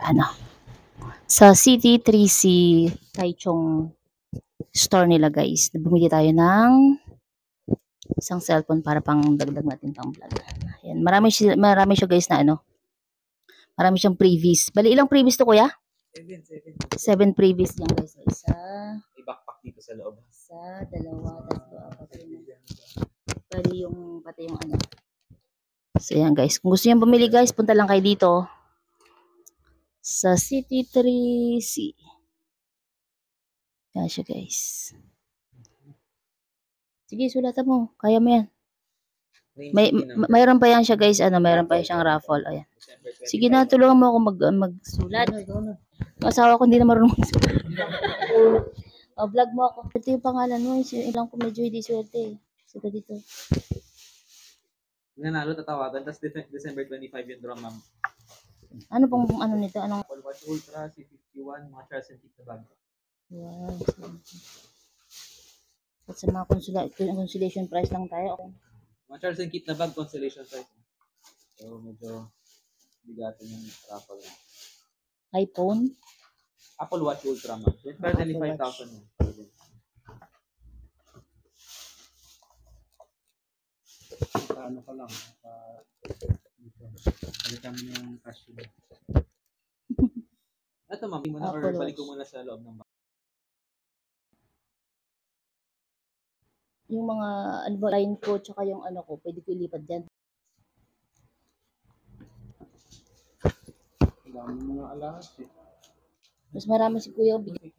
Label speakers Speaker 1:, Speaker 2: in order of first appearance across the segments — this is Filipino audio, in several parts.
Speaker 1: Ano? Sa City 3C Taichung store nila guys. Bumili tayo ng isang cellphone para pang dagdag natin pang vlog. Ayan. Marami siya guys na ano. Marami siyang previous. Bali ilang previous to kuya? 7 previous yan guys. Isa.
Speaker 2: May backpack dito sa loob.
Speaker 1: Isa, dalawa, tatlo, apat. Bali yung pati yung ano. So yan guys. Kung gusto niyo bumili guys, punta lang kayo dito sa City 3C. Yan siya guys. Sige, sulatan mo. Kaya mo yan. Mayroon pa yan siya guys. Ano, mayroon pa siyang raffle. Ayan. Sige na, tulungan mo ako magsulat. Ang asawa ko hindi na marunong magsulat. Vlog mo ako. Ito yung pangalan mo. Ilang ko medyo hindi swerte. Suka dito.
Speaker 2: Nanalo, tatawagan. Tapos December 25 yung draw, ma'am.
Speaker 1: Ano pong ano nito? Anong
Speaker 2: Apple Watch Ultra, C51, mga Charles & Keith na bag.
Speaker 1: wow. At sa mga consolation price lang tayo. Okay.
Speaker 2: Mga Charles & Keith na bag, consolation price. So, medyo bigatin yung raffle.
Speaker 1: iPhone?
Speaker 2: Apple Watch Ultra, ma'am. 25,000 yun. Ano ka lang, balikan mo yung cash yun. Ito ma'am, balik ko muna sa loob ng bag.
Speaker 1: Yung mga line ko tsaka yung ano ko, pwede ko ilipat dyan.
Speaker 2: Dami mga alahas eh.
Speaker 1: Mas marami si Kuya.
Speaker 2: Hindi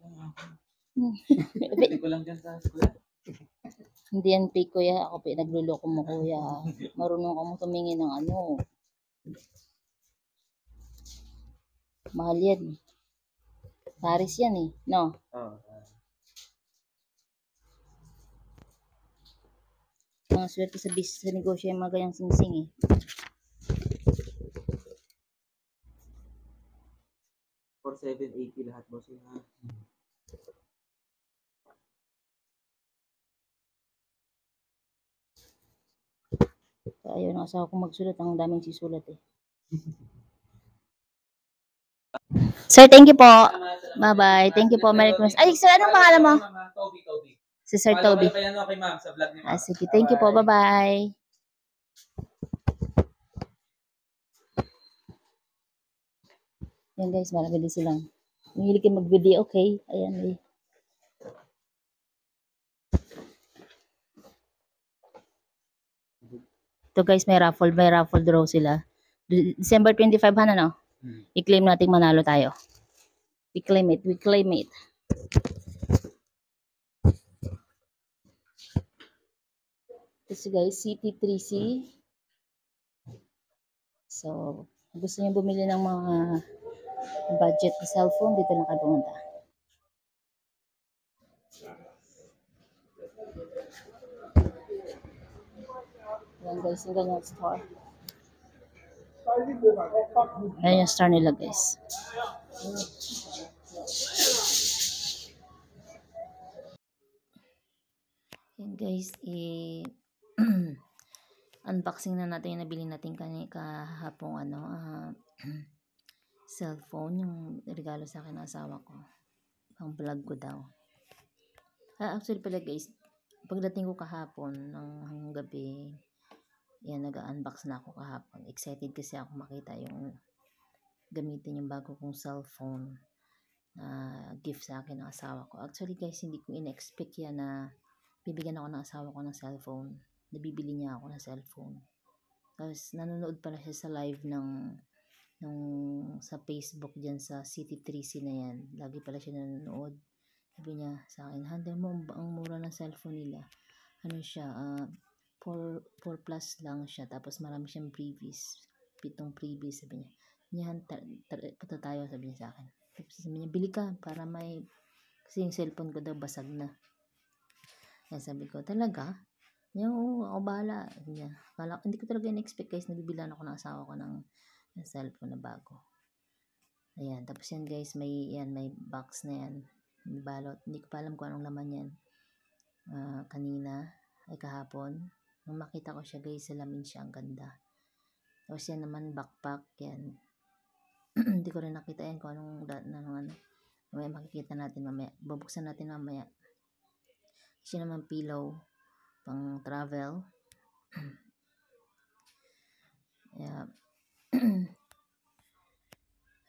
Speaker 2: ko lang dyan sa kuya.
Speaker 1: Hindi yan fake Kuya. Ako pinagluloko mo Kuya. Marunong ka mo tumingin ng ano. Mahal yan. Paris yan eh. No?
Speaker 2: Oo.
Speaker 1: Mga swerte sa business, sa negosyo yung mga ganyang singsing eh.
Speaker 2: For 780 lahat boss na.
Speaker 1: Ayaw ng asawa kong magsulat. Ang daming sisulat eh. Sir, thank you po. Bye-bye. Thank you po. Merry Christmas. Ay, sir, anong pangalan mo?
Speaker 2: Toby.
Speaker 1: Si Sir Toby.
Speaker 2: Kaya kay ma'am sa vlog ni ma'am.
Speaker 1: Sige, thank you po. Bye-bye. Yan guys, marami din silang. Mahilig kayo mag-video, okay? Ayan eh. Ito guys, may raffle draw sila. December 25 no? I-claim natin manalo tayo. We claim it. Ito guys, City 3C. So, gusto niyo bumili ng mga budget na cellphone, dito lang kayo pumunta. Yan guys, yung ganyang store. Ayan yung store nila guys. Yan guys, unboxing na natin yung nabili natin kahapong cellphone, yung regalo sa akin ng asawa ko. Pang vlog ko daw. Actually pala guys, pagdating ko kahapon ng gabi, yan, nag-unbox na ako kahapon. Excited kasi ako makita yung gamitin yung bago kong cellphone na gift sa akin ng asawa ko. Actually guys, hindi ko in-expect yan na bibigyan ako ng asawa ko ng cellphone. Nabibili niya ako ng cellphone. Tapos nanonood pala siya sa live sa Facebook dyan sa City 3C na yan. Lagi pala siya nanonood. Sabi niya sa akin, "Handa mo, ang mura ng cellphone nila. Ano siya, 4 plus lang siya. Tapos marami siyang previous. 7 previous." Sabi niya, punta tayo, sabi niya sa akin. Tapos sabi niya, "Bili ka para may..." Kasi yung cellphone ko daw basag na. Kaya sabi ko, "Talaga?" Yung ako bahala. Hindi ko talaga in-expect guys, nabibilan ako ng asawa ko ng cellphone na bago. Ayan, tapos yan guys, may box na yan. May balot. Hindi ko pa alam kung anong laman yan. Kahapon, nung makita ko siya guys, salamin siya, ang ganda. Tapos yan naman, backpack, yan. Hindi ko rin nakita yan kung anong ano. Mamaya makikita natin mamaya. Babuksan natin mamaya. Kasi naman pillow pang travel. Yeah.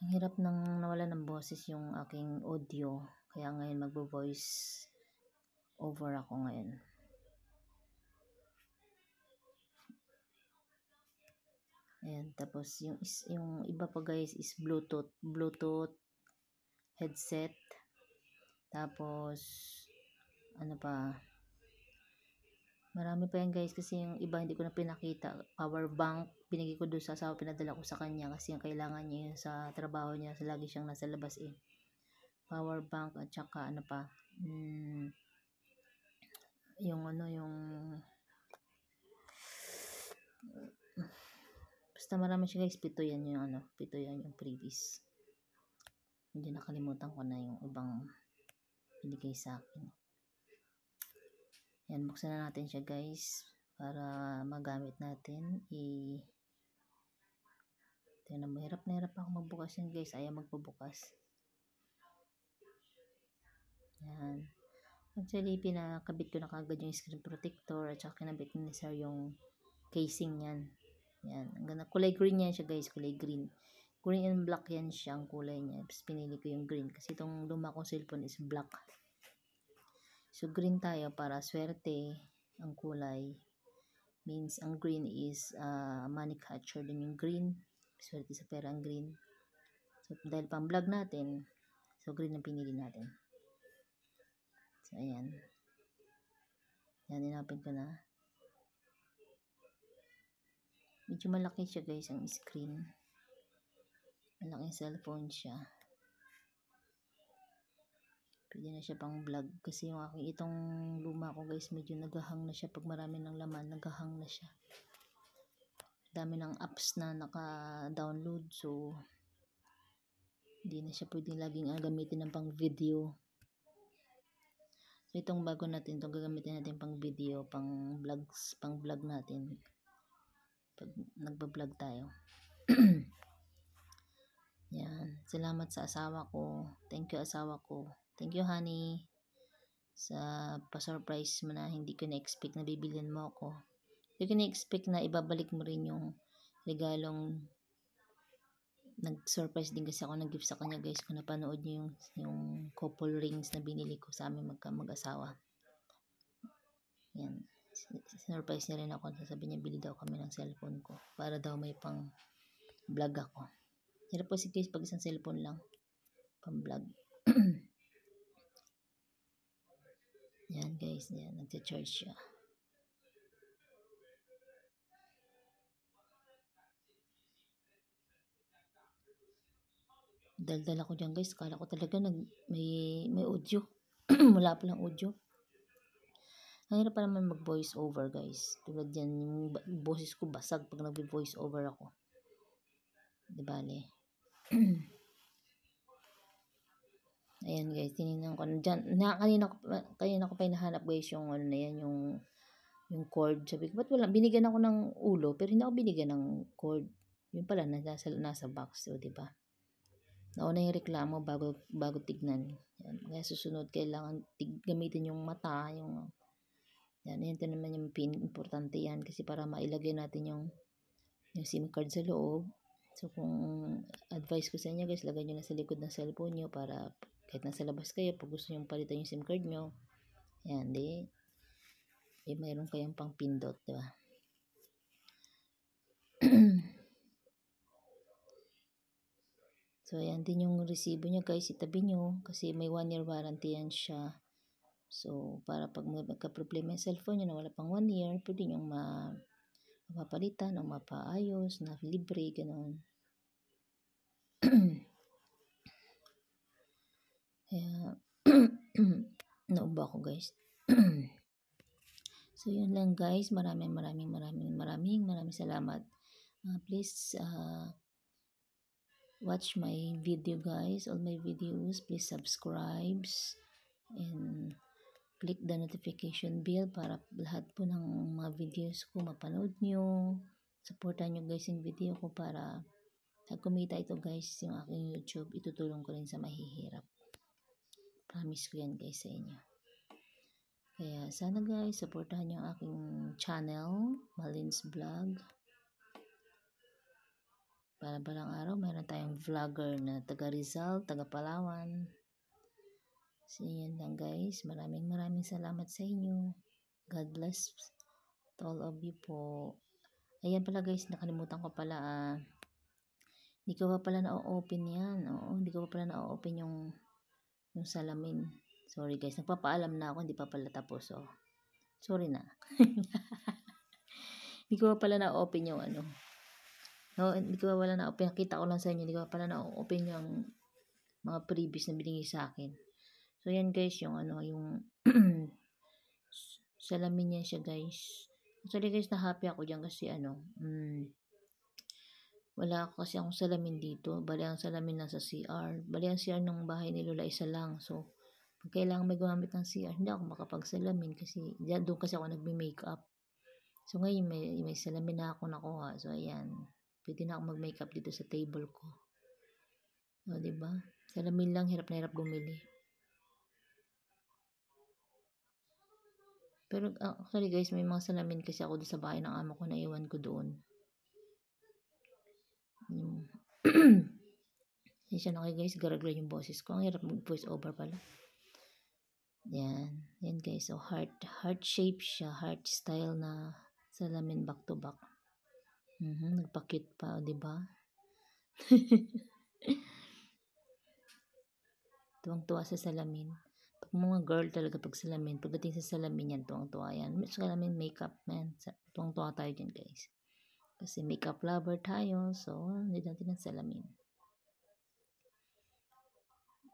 Speaker 1: Ang hirap nang nawala ng boses yung aking audio. Kaya ngayon magbo-voice over ako ngayon. Ayan, tapos yung iba pa guys is Bluetooth headset. Tapos ano pa? Marami pa yan guys kasi yung iba hindi ko na pinakita. Power bank, binigay ko doon sa asawa, pinadala ko sa kanya kasi yung kailangan niya yun sa trabaho niya. So, lagi siyang nasa labas eh. Power bank at saka ano pa? Yung basta marami siya guys. Pito yan yung previous. Medyo nakalimutan ko na yung ibang binigay sa akin. Yan, buksan na natin siya guys para magamit natin. Tingnan mo, hirap na hirap ako magbukas yan guys. Ayaw magpabukas. Yan. Actually, pinakabit ko na kagad yung screen protector at saka kinabit ni sir yung casing yan. Yan. Ang ganda. Kulay green yan siya guys. Kulay green. Green and black yan siya ang kulay niya. Tapos pinili ko yung green kasi itong luma kong cellphone is black. So, green tayo para swerte ang kulay. Means, ang green is money catcher din yung green. Swerte sa pera ang green. So, dahil pang vlog natin, so green ang pinili natin. So, ayan. Yan, inapin ko na. Medyo malaki siya guys, ang screen. Malaking cellphone siya. Pwede na siya pang vlog. Kasi yung aking itong luma ko guys, medyo naghahang na siya. Pag marami ng laman, naghahang na siya. Dami ng apps na naka-download. So, hindi na siya pwedeng laging gamitin ng pang video. So, itong bago natin, itong gagamitin natin pang video, pang vlog natin. Pag nagba-vlog tayo. Yan. Salamat sa asawa ko. Thank you asawa ko. Thank you honey. Sa pa-surprise mo na hindi ko na-expect na bibilhin mo ako. Hindi ko na-expect na ibabalik mo rin yung regalong nag-surprise din kasi ako nag-gift sa kanya guys. Kung napanood niyo yung couple rings na binili ko sa amin mag-asawa. Yan. Surprise niya rin ako. Sabi niya bili daw kami ng cellphone ko para daw may pang vlog ako. Hirap po si guys pag isang cellphone lang pang vlog. Yan guys, yan nagcha-charge siya. Daldal ako dyan guys, kala ko talaga may audio. Wala palang audio. Ang hirap pa naman mag voice over guys. Tulad yan, yung boses ko basag pag nag-voice over ako. Di bale. Ayan guys, tinignan ko dyan. Kanina ko pa hinahanap guys yung ano na yan, yung cord. Sabi ko, ba't wala? Binigyan ako ng ulo, pero hindi ako binigyan ng cord. Yun pala, nasa box. So, diba? Nauna yung reklamo bago tignan. Yan. Kaya susunod, kailangan gamitin yung mata, yan, ito naman yung importante yan kasi para mailagay natin yung SIM card sa loob. So, kung advice ko sa inyo guys, lagay nyo na sa likod ng cellphone nyo para kahit nasa labas kayo, pag gusto nyo palitan yung SIM card nyo, yan, mayroon kayong pang pindot, diba? So, ayan din yung resibo niya guys, itabi nyo kasi may 1 year warranty yan siya. So, para pag magka-problema yung cellphone nyo na wala pang 1 year, pwede nyo mapapalitan o mapaayos na libre, gano'n. Kaya, nauba ko guys. So, yun lang guys. Maraming salamat. Please, watch my video guys. All my videos. Please subscribe. And click the notification bell para lahat po ng mga videos ko mapanood nyo. Supportan nyo guys yung video ko para Pag kumita ito guys, yung aking YouTube, itutulong ko rin sa mahihirap. Promise ko yan guys sa inyo. Kaya sana guys, supportahan niyo ang aking channel, Malin's Vlog. Para balang araw, mayroon tayong vlogger na taga Rizal, taga Palawan. So yan lang guys, maraming salamat sa inyo. God bless to all of you po. Ayan pala guys, nakalimutan ko pala, hindi ko pa pala na-open yan. Oo, hindi ko pa pala na-open yung salamin. Sorry guys, nagpapaalam na ako, hindi pa pala tapos. Oh. Sorry na. Hindi ko pa pala na-open yung ano. No, hindi ko pa pala na-open. Nakita ko lang sa inyo, hindi ko pa pala na-open yung mga previous na binigay sa akin. So yan guys, yung ano, yung salamin niya siya guys. Actually guys, na happy ako diyan kasi ano, wala kasi akong salamin dito. Bali ang salamin nasa CR. Bali ang CR ng bahay ni Lola isa lang. So, pag kailangan may gumamit ng CR, hindi ako makapagsalamin kasi doon kasi ako nagme-makeup. So, ngayon may salamin na ako nakuha. So, ayan. Pwede na ako mag-makeup dito sa table ko. O, diba? Salamin lang, hirap na hirap bumili. Pero, actually guys, may mga salamin kasi ako doon sa bahay ng amo ko na iwan ko doon. Yan okay guys, garagla yung boses ko. Ang hirap mag-voice over pala. Yan. Yan guys. So, heart shape siya. Heart style na salamin back to back. Nagpa-cute pa, di ba? Tuwang-tuwa sa salamin. Pag mga girl talaga pag salamin, pagdating sa salamin yan, tuwang-tuwa yan. Salamin, makeup, man. Tuwang-tuwa tayo dyan guys. Kasi makeup lover tayo. So, hindi natin ng salamin.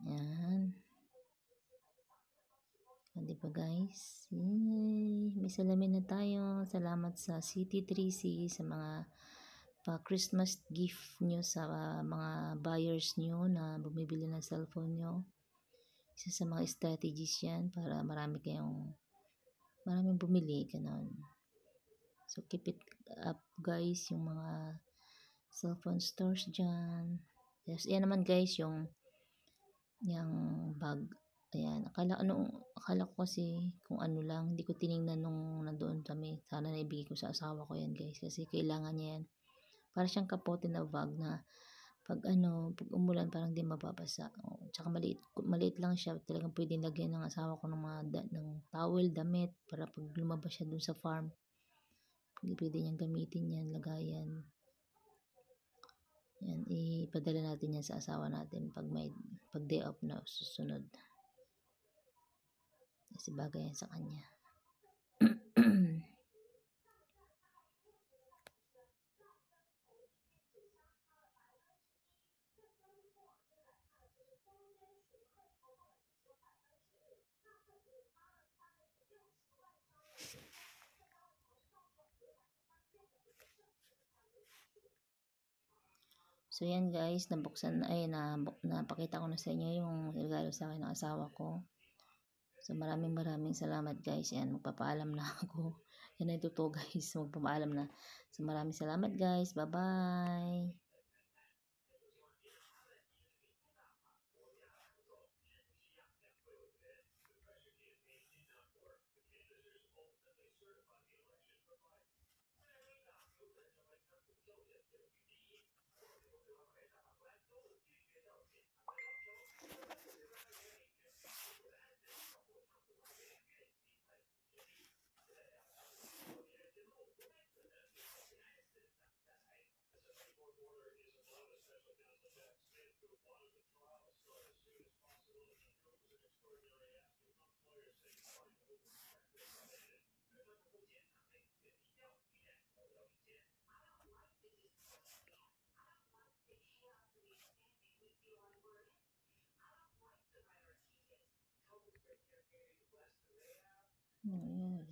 Speaker 1: Yan. O, diba guys? Yay! May salamin na tayo. Salamat sa City 3C, sa mga pa-Christmas gift nyo sa mga buyers nyo na bumibili ng cellphone nyo. Isa sa mga strategies yan para maraming bumili. Ganun. So, keep it up guys, yung mga cellphone stores dyan. Yes, yan naman guys, yung bag. Ayan, akala ko kasi kung ano lang, hindi ko tiningnan nung nandoon kami. Sana naibigay ko sa asawa ko yan guys, kasi kailangan niya yan. Para siyang kapote na bag na pag umulan parang di mababasa. Tsaka maliit lang siya, talagang pwedeng lagyan ng asawa ko ng mga ng towel, damit, para pag lumabas siya dun sa farm, pwede niyang gamitin yan, lagayan. Yan, ipadala natin yan sa asawa natin pag day off na susunod. Kasi bagay yan sa kanya. So yan guys, napakita ko na sa inyo yung regalo sa akin ng asawa ko. So maraming salamat guys. Yan, magpapaalam na ako. Yan na ito guys, magpapaalam na. So maraming salamat guys. Bye-bye. Ayan.